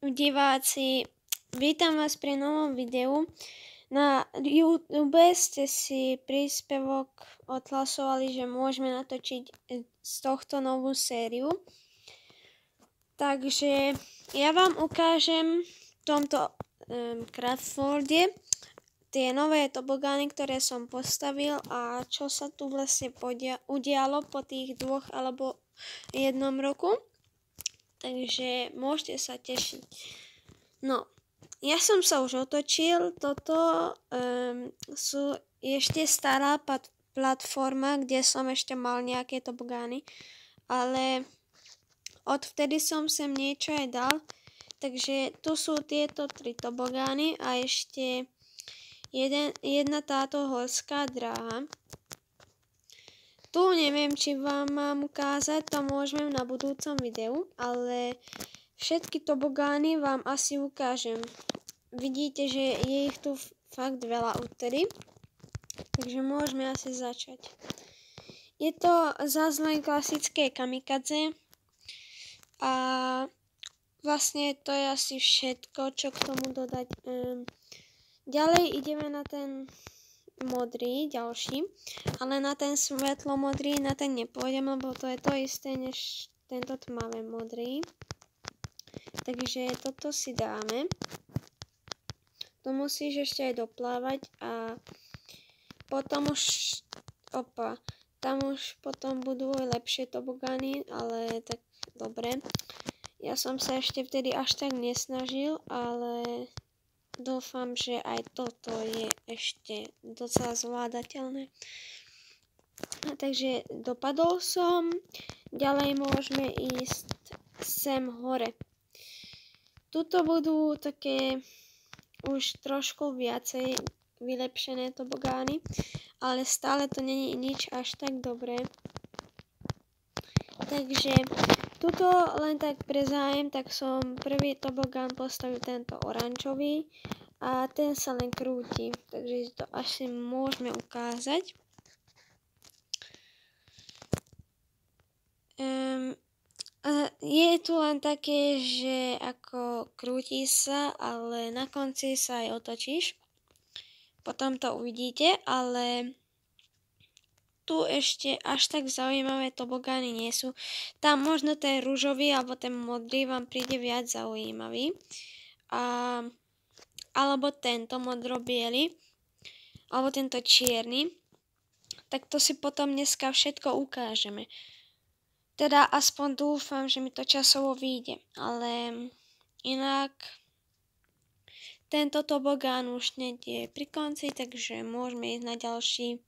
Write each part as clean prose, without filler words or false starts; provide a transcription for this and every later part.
diváci, vítam vás pri novom videu. Na YouTube ste si príspevok odhlasovali, že môžeme natočiť z tohto novú sériu. Takže ja vám ukážem v tomto craftsworlde tie nové tobogány, ktoré som postavil a čo sa tu vlastne udialo po tých 2 alebo 1 roku. Takže môžete sa tešiť. No, ja som sa už otočil. Toto sú ešte stará platforma, kde som ešte mal nejaké tobogány. Ale odvtedy som sem niečo aj dal. Takže tu sú tieto 3 tobogány a ešte jedna táto horská dráha. Tu neviem, či vám mám ukázať, to môžem na budúcom videu, ale všetky tobogány vám asi ukážem. Vidíte, že je ich tu fakt veľa odtedy, takže môžeme asi začať. Je to zase len klasické kamikadze a vlastne to je asi všetko, čo k tomu dodať. Ďalej ideme na ten modrý, ďalší, ale na ten svetlo modrý, na ten nepôjdem, lebo to je to isté, než tento tmavé modrý. Takže toto si dáme. To musíš ešte aj doplávať a potom už, tam už potom budú aj lepšie tobogány, ale tak dobre. Ja som sa ešte vtedy až tak nesnažil, ale dúfam, že aj toto je ešte docela zvládateľné. Takže dopadol som. Ďalej môžeme ísť sem hore. Tuto budú také už trošku viacej vylepšené tobogány, ale stále to není nič až tak dobré. Takže tuto len tak pre zájem, tak som prvý tobogán postavil tento oranžový a ten sa len krúti, takže to asi môžeme ukázať. Je tu len také, že ako krúti sa, ale na konci sa aj otočíš. Potom to uvidíte, ale tu ešte až tak zaujímavé tobogány nie sú. Tam možno ten ružový alebo ten modrý vám príde viac zaujímavý. Alebo tento modro-biely, alebo tento čierny. Tak to si potom dneska všetko ukážeme. Teda aspoň dúfam, že mi to časovo vyjde. Ale inak tento tobogán už hneď je pri konci, takže môžeme ísť na ďalší.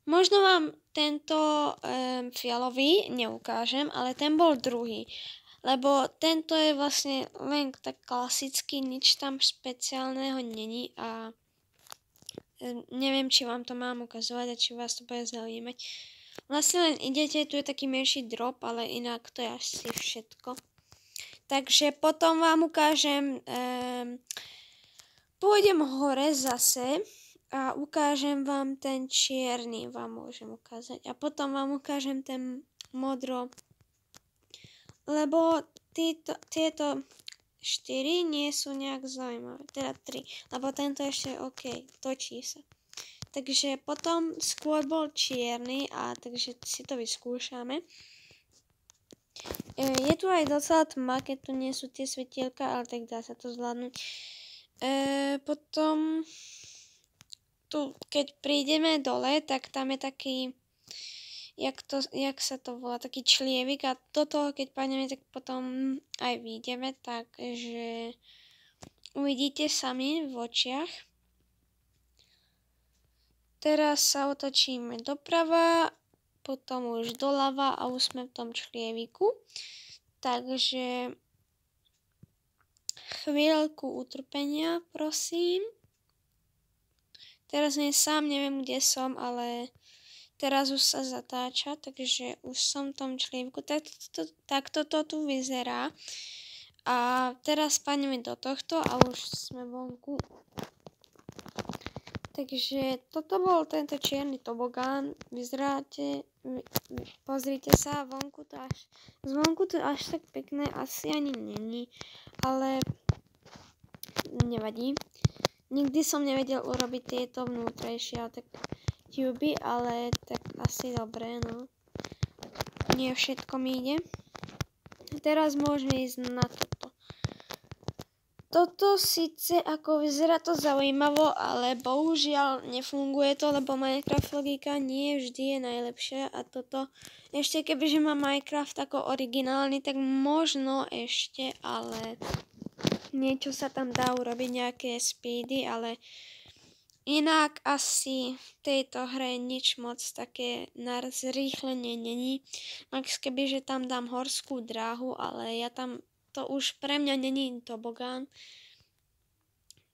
Možno vám tento fialový neukážem, ale ten bol druhý. Lebo tento je vlastne len tak klasický, nič tam špeciálneho není a neviem, či vám to mám ukazovať a či vás to bude zaujímať. Vlastne len idete, tu je taký menší drop, ale inak to je asi všetko. Takže potom vám ukážem, pôjdem hore zase a ukážem vám ten čierny, vám môžem ukázať. A potom vám ukážem ten modro, lebo tieto 4 nie sú nejak zaujímavé, teda 3, lebo tento ešte OK, točí sa. Takže potom skôr bol čierny a takže si to vyskúšame. Je tu aj docela tma, keď tu nie sú tie svetielka, ale tak dá sa to zvládnuť. Potom tu, keď prídeme dole, tak tam je taký, jak sa to volá, taký člievik a do toho, keď padneme, tak potom aj vyjdeme, takže uvidíte sami v očiach. Teraz sa otočíme doprava, potom už doľava a už sme v tom člieviku. Takže chvíľku utrpenia, prosím. Teraz sám neviem, kde som, ale teraz už sa zatáča, takže už som v tom člieviku. Takto to tu vyzerá. A teraz padneme do tohto a už sme vonku. Takže toto bol tento čierny tobogán. Vyzeráte, pozrite sa, zvonku to až tak pekné asi ani není, ale nevadí. Nikdy som nevedel urobiť tieto vnútrejšie tak tuby, ale tak asi dobre, no. Nie všetko mi ide. Teraz môžeme ísť na toto. Toto síce ako vyzerá to zaujímavo, ale bohužiaľ nefunguje to, lebo Minecraft logika nie vždy je najlepšia a toto ešte kebyže má Minecraft ako originálny, tak možno ešte, ale niečo sa tam dá urobiť, nejaké speedy, ale inak asi v tejto hre nič moc také na zrýchlenie není. Max kebyže tam dám horskú dráhu, ale ja tam to už pre mňa není tobogán.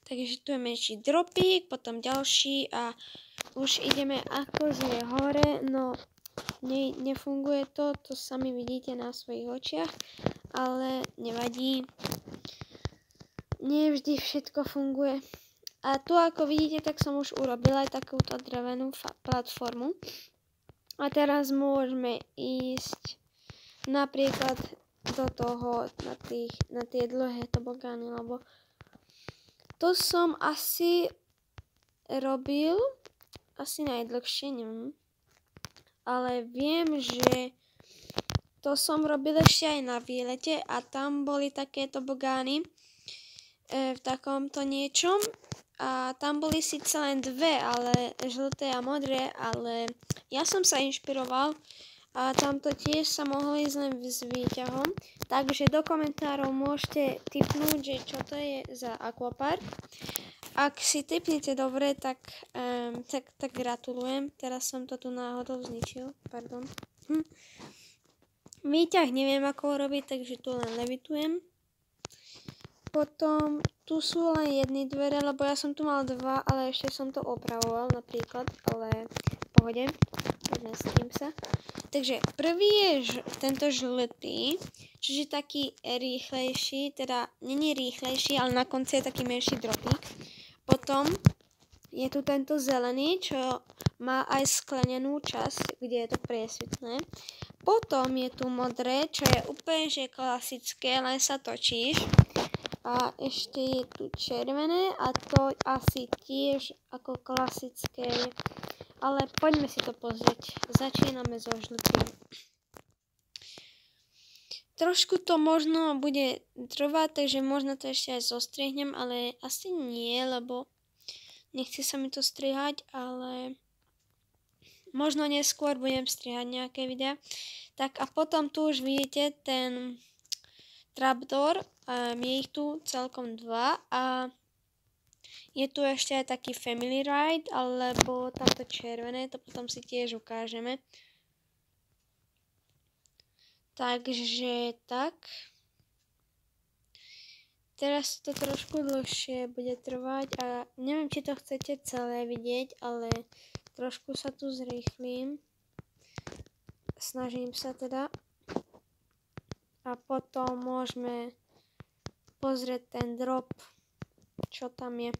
Takže tu je menší dropík, potom ďalší a už ideme akože hore, no nefunguje to sami vidíte na svojich očiach, ale nevadí. Nie vždy všetko funguje. A tu ako vidíte, tak som už urobila aj takúto drevenú platformu. A teraz môžeme ísť napríklad do toho, na tie dlhé tobogány, lebo to som asi robil asi najdlhšie, neviem. Ale viem, že to som robil ešte aj na výlete a tam boli také tobogány v takomto niečom a tam boli síce len dve, ale žlté a modré, ale ja som sa inšpiroval a tamto tiež sa mohlo ísť len s výťahom. Takže do komentárov môžete tipnúť, že čo to je za aquapark. Ak si tipnete dobre, tak gratulujem. Teraz som to tu náhodou zničil. Pardon. Výťah neviem ako urobiť, takže tu len levitujem. Potom tu sú len jedny dvere, lebo ja som tu mal dva, ale ešte som to opravoval napríklad, ale v pohode. Nezlím sa. Takže prvý je tento žltý, čiže taký rýchlejší, teda není rýchlejší, ale na konci je taký menší dropík. Potom je tu tento zelený, čo má aj sklenenú časť, kde je to priesvitné. Potom je tu modré, čo je úplne že klasické, len sa točíš. A ešte je tu červené a to asi tiež ako klasické. Ale poďme si to pozrieť. Začíname so žltým. Trošku to možno bude trvať, takže možno to ešte aj zostriehnem, ale asi nie, lebo nechce sa mi to strihať, ale možno neskôr budem strihať nejaké videá. Tak a potom tu už vidíte ten trapdoor, je ich tu celkom dva a je tu ešte aj taký family ride, alebo tamto červené, to potom si tiež ukážeme. Takže tak. Teraz to trošku dlhšie bude trvať a neviem, či to chcete celé vidieť, ale trošku sa tu zrýchlím. Snažím sa teda. A potom môžeme pozrieť ten drop, čo tam je.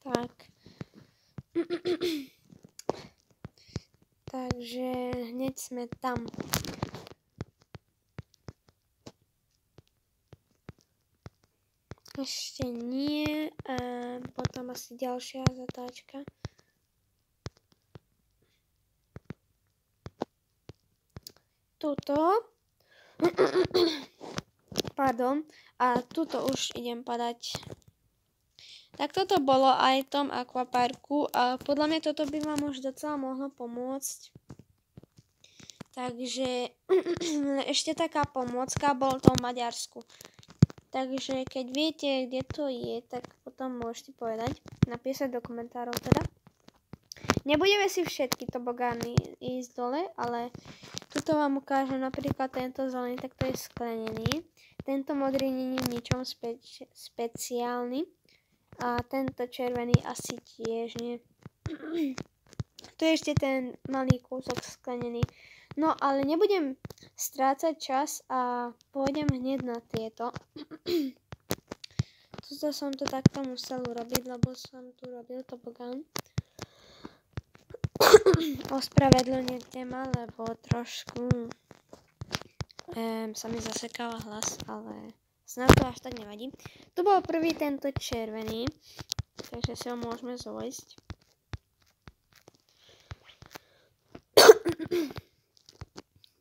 Tak. Takže hneď sme tam. Ešte nie. Potom asi ďalšia zatáčka. Tuto. Pardon. A tuto už idem padať. Tak toto bolo aj v tom aquaparku a podľa mňa toto by vám už docela mohlo pomôcť. Takže ešte taká pomôcka, bol to v Maďarsku. Takže keď viete, kde to je, tak potom môžete povedať, napísať do komentárov teda. Nebudeme si všetky tobogány ísť dole, ale tuto vám ukážem napríklad tento zelený, tak to je sklenený. Tento modrý nie je ničom špeciálny. A tento červený asi tiež nie. Tu je ešte ten malý kúsok sklenený. No ale nebudem strácať čas a pôjdem hneď na tieto. Tu Prosto som to takto musel urobiť, lebo som tu robil tobogán. Ospravedlňujte ma, lebo trošku sa mi zasekáva hlas, ale snad to až tak nevadí. Tu bol prvý tento červený, takže si ho môžeme zojsť.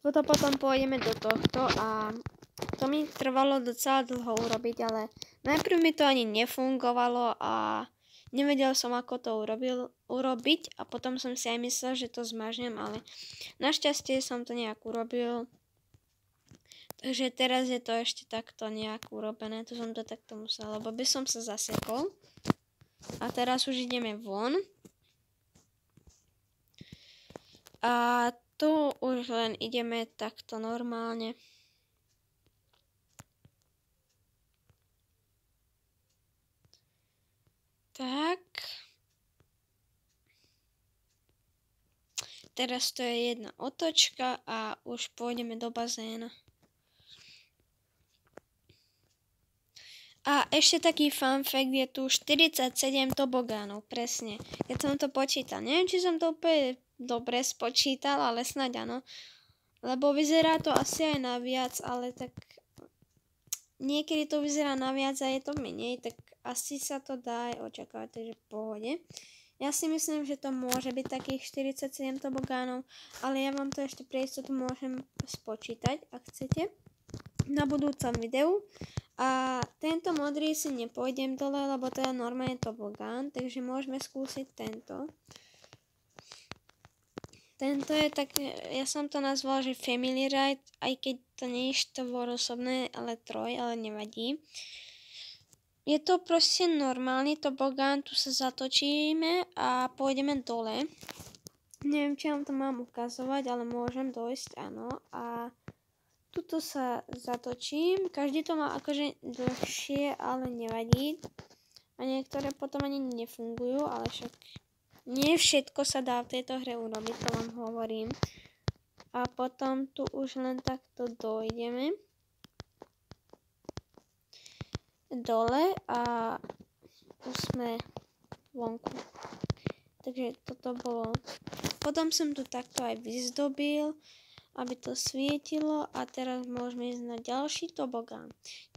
Potom pôjdeme do tohto a to mi trvalo docela dlho urobiť, ale najprv mi to ani nefungovalo a nevedel som, ako to urobiť a potom som si aj myslel, že to zmažnem, ale našťastie som to nejak urobil. Takže teraz je to ešte takto nejak urobené, tu som to takto musela, lebo by som sa zasekol. A teraz už ideme von. A tu už len ideme takto normálne. Tak. Teraz to je jedna otočka a už pôjdeme do bazéna. A ešte taký fun fact, je tu 47 tobogánov, presne. Keď som to počítal, neviem, či som to úplne dobre spočítal, ale snáď áno. Lebo vyzerá to asi aj na viac, ale tak niekedy to vyzerá na viac a je to menej, tak asi sa to dá aj očakávať, takže v pohode. Ja si myslím, že to môže byť takých 47 tobogánov, ale ja vám to ešte pre istotu môžem spočítať, ak chcete, na budúcom videu. A tento modrý si nepôjdem dole, lebo to je normálne tobogán, takže môžeme skúsiť tento. Tento je tak, ja som to nazvala, že Family Ride, aj keď to nie je štvorosobné, ale ale nevadí. Je to proste normálny tobogán, tu sa zatočíme a pôjdeme dole. Neviem, či vám to mám ukazovať, ale môžem dojsť, áno. A tuto sa zatočím, každý to má akože dlhšie, ale nevadí. A niektoré potom ani nefungujú, ale však nie všetko sa dá v tejto hre urobiť, to vám hovorím. A potom tu už len takto dojdeme dole a už sme vonku. Takže toto bolo. Potom som tu takto aj vyzdobil, aby to svietilo a teraz môžeme ísť na ďalší tobogán,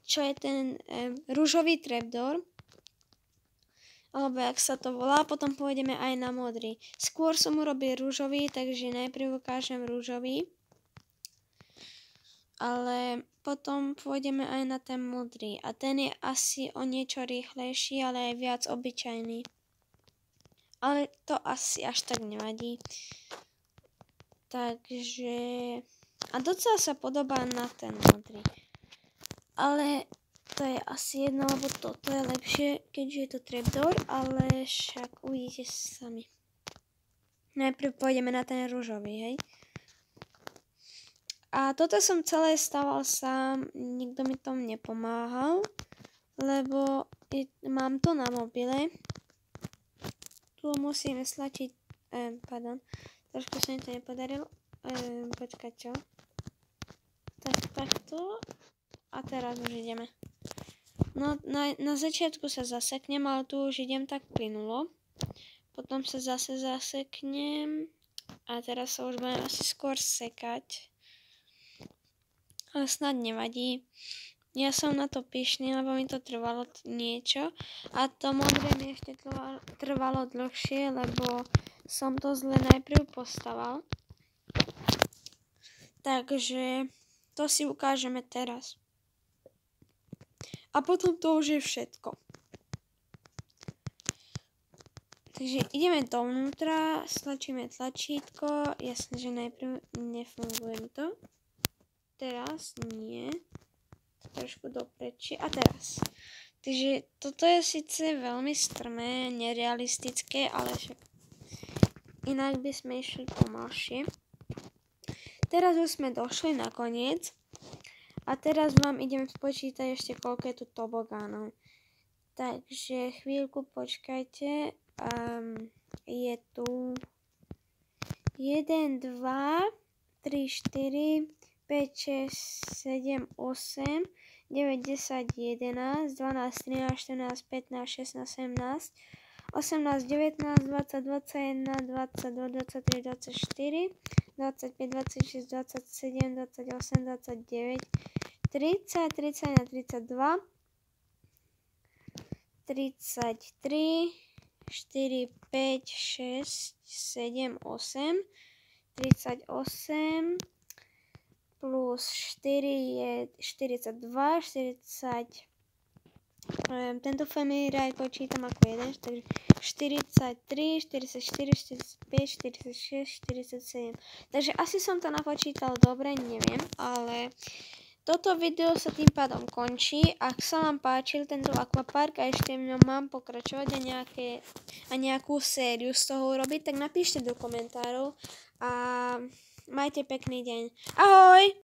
čo je ten ružový trapdoor, alebo jak sa to volá, potom pôjdeme aj na modrý. Skôr som urobil ružový, takže najprv ukážem ružový, ale potom pôjdeme aj na ten modrý a ten je asi o niečo rýchlejší, ale aj viac obyčajný. Ale to asi až tak nevadí. Takže a docela sa podobá na ten modrý. Ale to je asi jedno, lebo toto je lepšie, keďže je to trapdoor, ale však uvidíte sami. Najprv pôjdeme na ten ružový, hej. A toto som celé staval sám, nikto mi tom nepomáhal, lebo mám to na mobile. Tu musíme stlačiť, trošku sa mi to nepodarilo. Počkať, čo? Takto. A teraz už ideme. No, na začiatku sa zaseknem, ale tu už idem tak plynulo. Potom sa zase zaseknem. A teraz sa už budem asi skôr sekať. Ale snad nevadí. Ja som na to pyšný, lebo mi to trvalo niečo. A to modré mi ešte trvalo dlhšie, lebo som to zle najprv postaval. Takže to si ukážeme teraz. A potom to už je všetko. Takže ideme dovnútra, stlačíme tlačítko. Jasne, že najprv nefunguje mi to. Teraz nie. Trošku dopreči. A teraz. Takže toto je síce veľmi strmé, nerealistické, ale však inak by sme išli pomalšie. Teraz už sme došli na koniec. A teraz vám idem spočítať ešte, koľko je tu tobogánov. Takže chvíľku počkajte. Je tu 1, 2, 3, 4, 5, 6, 7, 8, 9, 10, 11, 12, 13, 14, 15, 16, 17, 18, 19, 20, 21, 22, 23, 24, 25, 26, 27, 28, 29, 30, 31, 32, 33, 4, 5, 6, 7, 8, 38, plus 4 je 42, 40, tento family ride počítam ako jeden, takže 43, 44, 45, 46, 47. Takže asi som to napočítal dobre, neviem, ale toto video sa tým pádom končí. Ak sa vám páčil tento akvapark a ešte v ňom mám pokračovať a nejakú sériu z toho urobiť, tak napíšte do komentárov a majte pekný deň. Ahoj!